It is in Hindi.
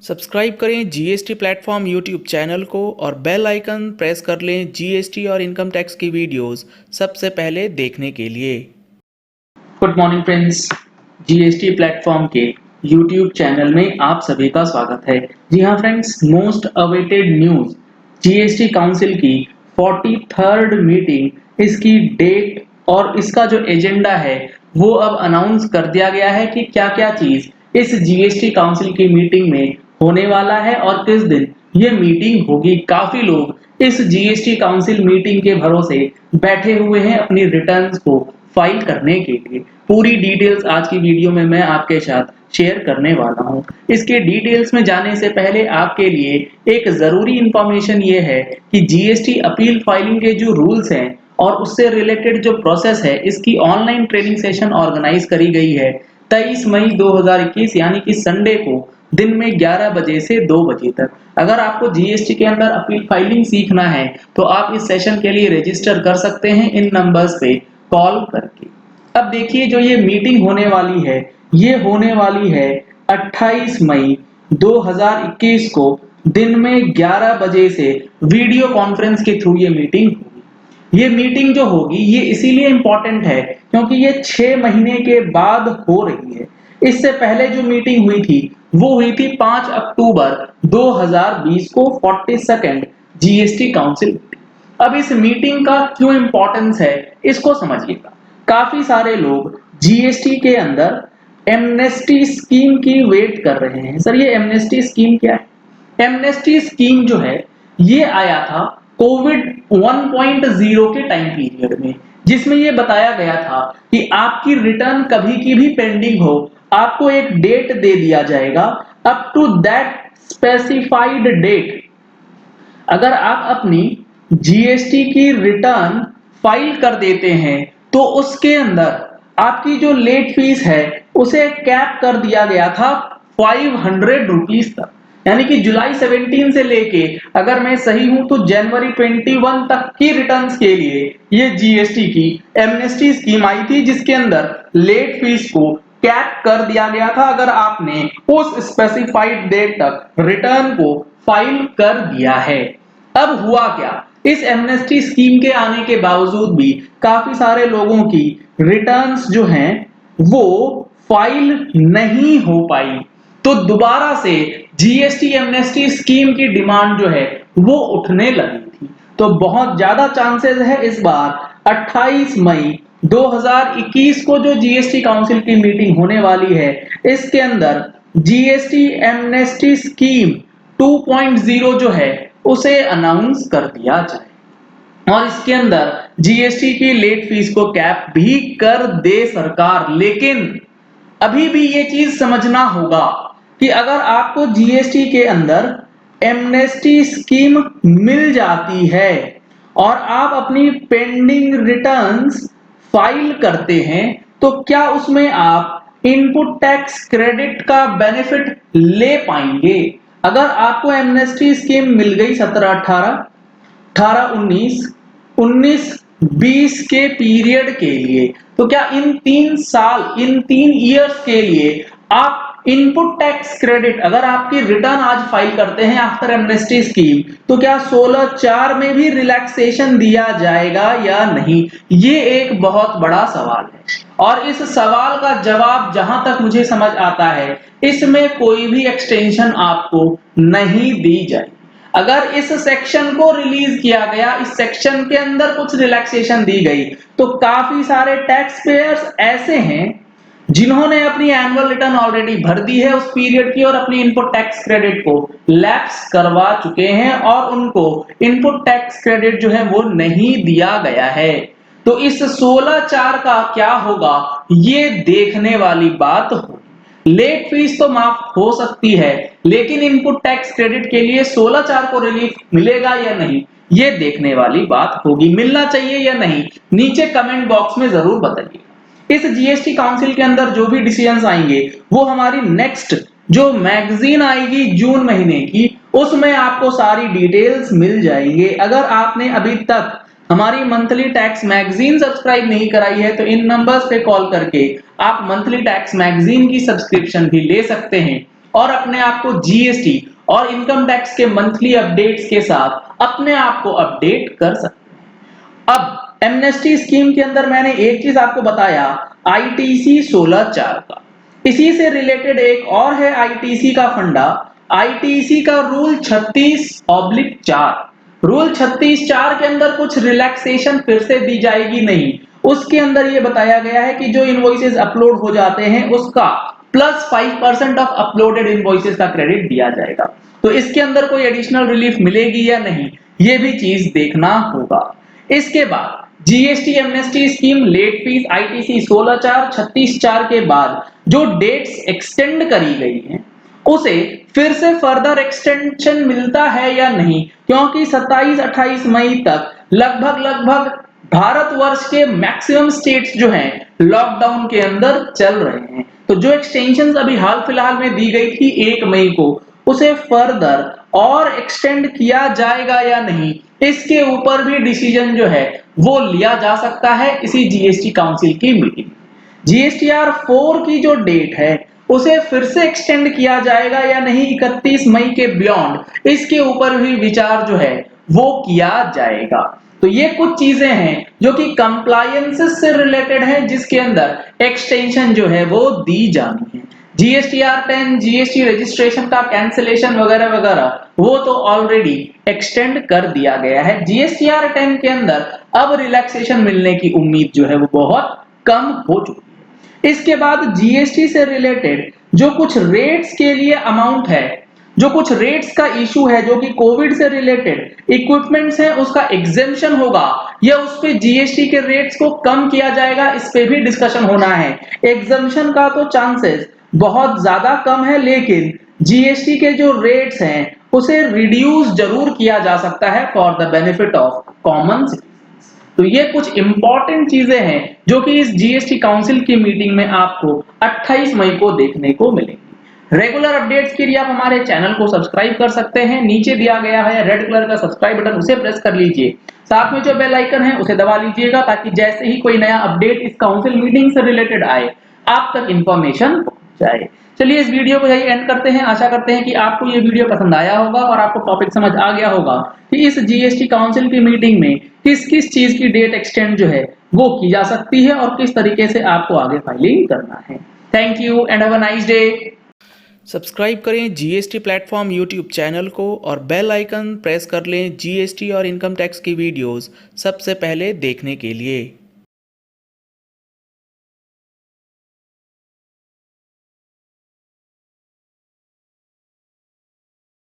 सब्सक्राइब करें जीएसटी प्लेटफॉर्म यूट्यूब चैनल को और बेल आइकन प्रेस कर लें जीएसटी और इनकम टैक्स की वीडियोस सबसे पहले देखने के लिए। Good morning friends, GST platform के यूट्यूब चैनल में आप सभी का स्वागत है। जी हाँ friends, most awaited news GST council की 43rd मीटिंग, इसकी डेट और इसका जो एजेंडा है वो अब अनाउंस कर दिया गया है कि क्या-क्या चीज इस जीएसटी काउंसिल की मीटिंग में होने वाला है और किस दिन ये मीटिंग होगी। काफी लोग इस जीएसटी काउंसिल मीटिंग के भरोसे बैठे हुए हैं अपनी रिटर्न्स को फाइल करने के लिए। पूरी डिटेल्स आज की वीडियो में मैं आपके साथ शेयर करने वाला हूं। इसके डिटेल्स में जाने से पहले आपके लिए एक जरूरी इंफॉर्मेशन ये है कि जीएसटी अपील फाइलिंग के जो रूल्स हैं और उससे रिलेटेड जो प्रोसेस है, इसकी ऑनलाइन ट्रेनिंग सेशन ऑर्गेनाइज करी गई है 23 मई 2021 यानी कि संडे को दिन में 11 बजे से 2 बजे तक। अगर आपको जीएसटी के अंदर अपील फाइलिंग सीखना है तो आप इस सेशन के लिए रजिस्टर कर सकते हैं इन नंबर्स पे कॉल करके। अब देखिए, जो ये मीटिंग होने वाली है ये होने वाली है 28 मई 2021 को दिन में 11 बजे से वीडियो कॉन्फ्रेंस के थ्रू ये मीटिंग होगी। ये मीटिंग जो होगी ये इसीलिए इंपॉर्टेंट है क्योंकि ये 6 महीने के बाद हो रही है। इससे पहले जो मीटिंग हुई थी वो हुई थी 5 अक्टूबर 2020 को, 42nd जीएसटी काउंसिल। अब इस मीटिंग का क्यों इंपॉर्टेंस है इसको समझिएगा। काफी सारे लोग जीएसटी के अंदर एमनेस्टी स्कीम की वेट कर रहे हैं। सर, ये एमनेस्टी स्कीम क्या है? एमनेस्टी स्कीम जो है ये आया था कोविड 1.0 के टाइम पीरियड में, जिसमें ये बताया गया था कि आपकी रिटर्न कभी की भी पेंडिंग हो, आपको एक डेट दे दिया जाएगा। Up to that specified date अगर आप अपनी जीएसटी की रिटर्न फाइल कर देते हैं तो उसके अंदर आपकी जो लेट फीस है उसे कैप कर दिया गया था 500 रुपीज तक। यानी कि जुलाई 17 से लेके, अगर मैं सही हूं तो जनवरी 21 तक की रिटर्न्स के लिए ये जीएसटी की एमनेस्टी स्कीम आई थी, जिसके अंदर लेट फीस को कैप कर दिया गया था अगर आपने उस स्पेसिफाइड डेट तक रिटर्न को फाइल कर दिया है। अब हुआ क्या, इस एमनेस्टी स्कीम के आने के बावजूद भी काफी सारे लोगों की रिटर्न्स जो हैं वो फाइल नहीं हो पाई, तो दोबारा से जीएसटी एमनेस्टी स्कीम की डिमांड जो है वो उठने लगी थी। तो बहुत ज्यादा चांसेस है इस बार 28 मई 2021 को जो जीएसटी काउंसिल की मीटिंग होने वाली है इसके अंदर जीएसटी एमनेस्टी स्कीम 2.0 जो है उसे अनाउंस कर दिया जाए और इसके अंदर जीएसटी की लेट फीस को कैप भी कर दे सरकार। लेकिन अभी भी ये चीज समझना होगा कि अगर आपको जीएसटी के अंदर एमनेस्टी स्कीम मिल जाती है और आप अपनी पेंडिंग रिटर्न्स फाइल करते हैं तो क्या उसमें आप इनपुट टैक्स क्रेडिट का बेनिफिट ले पाएंगे? अगर आपको एमनेस्टी स्कीम मिल गई 17-18, 18-19, 19-20 के पीरियड के लिए, तो क्या इन 3 ईयर्स के लिए आप इनपुट टैक्स क्रेडिट, अगर आपकी रिटर्न आज फाइल करते हैं आफ्टर एमनेस्टी स्कीम, तो क्या 16(4) में भी रिलैक्सेशन दिया जाएगा या नहीं? ये एक बहुत बड़ा सवाल है और इस सवाल का जवाब जहां तक मुझे समझ आता है इसमें कोई भी एक्सटेंशन आपको नहीं दी जाएगी। अगर इस सेक्शन को रिलीज किया गया, इस सेक्शन के अंदर कुछ रिलैक्सेशन दी गई, तो काफी सारे टैक्स पेयर्स ऐसे हैं जिन्होंने अपनी एनुअल रिटर्न ऑलरेडी भर दी है उस पीरियड की और अपनी इनपुट टैक्स क्रेडिट को लैप्स करवा चुके हैं और उनको इनपुट टैक्स क्रेडिट जो है वो नहीं दिया गया है। तो इस 16(4) का क्या होगा ये देखने वाली बात हो। लेट फीस तो माफ हो सकती है, लेकिन इनपुट टैक्स क्रेडिट के लिए 16(4) को रिलीफ मिलेगा या नहीं ये देखने वाली बात होगी। मिलना चाहिए या नहीं नीचे कमेंट बॉक्स में जरूर बताइए। इस जीएसटी काउंसिल के अंदर जो भी डिसीजंस आएंगे वो हमारी नेक्स्ट जो मैगजीन आएगी जून महीने की, उसमें आपको सारी डिटेल्स मिल जाएंगे। अगर आपने अभी तक हमारी मंथली टैक्स मैगजीन सब्सक्राइब नहीं कराई है तो इन नंबर्स पे कॉल करके आप मंथली टैक्स मैगजीन की सब्सक्रिप्शन भी ले सकते हैं और अपने आप को जीएसटी और इनकम टैक्स के मंथली अपडेट्स के साथ अपने आप को अपडेट कर सकते हैं। अब एमनेस्टी स्कीम के अंदर मैंने एक चीज आपको बताया, आईटीसी 16(4) का। इसी से रिलेटेड एक और है आईटीसी का फंडा, आईटीसी का रूल 36/4। रूल 36(4) के अंदर कुछ रिलैक्सेशन फिर से दी जाएगी नहीं। उसके अंदर यह बताया गया है कि जो इनवॉइसेस अपलोड हो जाते हैं उसका +5% ऑफ अपलोडेड इनवॉइसेस का क्रेडिट दिया जाएगा। तो इसके अंदर कोई एडिशनल रिलीफ मिलेगी या नहीं, यह भी चीज देखना होगा। इसके बाद GST amnesty scheme, late fees, ITC 16(4), 36(4) के बाद जो डेट्स एक्सटेंड करी गई हैं उसे फिर से फर्दर एक्सटेंशन मिलता है या नहीं, क्योंकि 27-28 मई तक लगभग भारतवर्ष के मैक्सिमम स्टेट्स जो हैं लॉकडाउन के अंदर चल रहे हैं। तो जो एक्सटेंशन अभी हाल फिलहाल में दी गई थी 1 मई को, उसे फर्दर और एक्सटेंड किया जाएगा या नहीं, इसके ऊपर भी डिसीजन जो है वो लिया जा सकता है इसी जीएसटी काउंसिल की मीटिंग। जीएसटीआर 4 की जो डेट है उसे फिर से एक्सटेंड किया जाएगा या नहीं 31 मई के बियॉन्ड, इसके ऊपर भी विचार जो है वो किया जाएगा। तो ये कुछ चीजें हैं जो कि कंप्लायंसेस से रिलेटेड है, जिसके अंदर एक्सटेंशन जो है वो दी जानी है। जीएसटीआर 10, जीएसटी रजिस्ट्रेशन का कैंसिलेशन वगैरह वगैरह वो तो ऑलरेडी एक्सटेंड कर दिया गया है। जीएसटीआर 10 के अंदर अब रिलैक्सेशन मिलने की उम्मीद जो है वो बहुत कम हो चुकी है। इसके बाद जीएसटी से रिलेटेड जो कुछ रेट्स के लिए अमाउंट है, जो कुछ रेट्स का इशू है, जो कि कोविड से रिलेटेड इक्विपमेंट्स है उसका एग्जेम्पशन होगा या उस पे जीएसटी के रेट्स को कम किया जाएगा, इस पे भी डिस्कशन होना है। एग्जेम्पशन का तो चांसेस बहुत ज्यादा कम है, लेकिन जीएसटी के जो रेट्स हैं उसे रिड्यूस जरूर किया जा सकता है for the benefit of common citizen. तो ये कुछ इंपॉर्टेंट चीजें हैं जो कि इस जीएसटी काउंसिल की मीटिंग में आपको 28 मई को देखने को मिलेंगी। रेगुलर अपडेट्स के लिए आप हमारे चैनल को सब्सक्राइब कर सकते हैं, नीचे दिया गया है रेड कलर का सब्सक्राइब बटन, उसे प्रेस कर लीजिए। साथ में जो बेल आइकन है उसे दबा लीजिएगा, ताकि जैसे ही कोई नया अपडेट इस काउंसिल मीटिंग से रिलेटेड आए आप तक इंफॉर्मेशन पहुंच जाए। चलिए इस वीडियो को यही एंड करते हैं। आशा करते हैं कि आपको ये वीडियो पसंद आया होगा और आपको टॉपिक समझ आ गया होगा कि इस जीएसटी काउंसिल की मीटिंग में किस किस चीज की डेट एक्सटेंड जो है वो की जा सकती है और किस तरीके से आपको आगे फाइलिंग करना है। Thank you and have a nice day. Subscribe करें जीएसटी प्लेटफॉर्म यूट्यूब चैनल को और बेल आइकन प्रेस कर लें जीएसटी और इनकम टैक्स की वीडियोस सबसे पहले देखने के लिए।